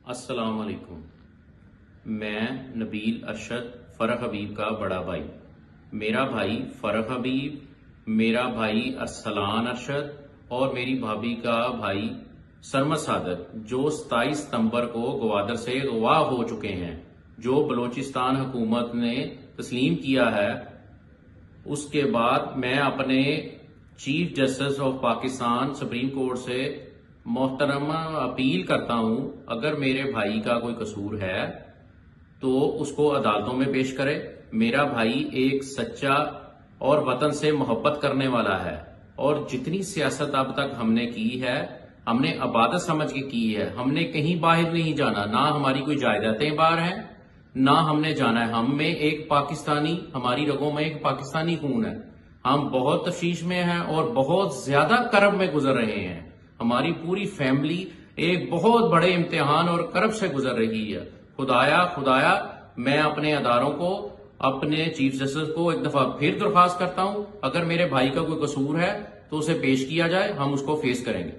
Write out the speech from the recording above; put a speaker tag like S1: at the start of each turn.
S1: السلام علیکم۔ میں نبیل ارشد فرح حبیب کا بڑا بھائی، میرا بھائی فرح حبیب، میرا بھائی ارسلان ارشد اور میری بھابھی کا بھائی سرمد صادق، جو 27 ستمبر کو گوادر سے اغوا ہو چکے ہیں، جو بلوچستان حکومت نے تسلیم کیا ہے۔ اس کے بعد میں اپنے chief justice of Pakistan supreme court سے محترمہ اپیل کرتا ہوں، اگر میرے بھائی کا کوئی قصور ہے تو اس کو عدالتوں میں پیش کرے۔ میرا بھائی ایک سچا اور وطن سے محبت کرنے والا ہے، اور جتنی سیاست اب تک ہم نے کی ہے، ہم نے عبادت سمجھ کے کی ہے۔ ہم نے کہیں باہر نہیں جانا، نہ ہماری کوئی جائیدادیں باہر ہیں، نہ ہم نے جانا ہے۔ ہم میں ایک پاکستانی، ہماری رگوں میں ایک پاکستانی خون ہے۔ ہم بہت تشویش میں ہیں اور بہت زیادہ کرب میں گزر رہے ہیں۔ ہماری پوری فیملی ایک بہت بڑے امتحان اور کرب سے گزر رہی ہے۔ خدایا میں اپنے اداروں کو، اپنے چیف جسٹس کو ایک دفعہ پھر درخواست کرتا ہوں، اگر میرے بھائی کا کوئی قصور ہے تو اسے پیش کیا جائے، ہم اس کو فیس کریں گے۔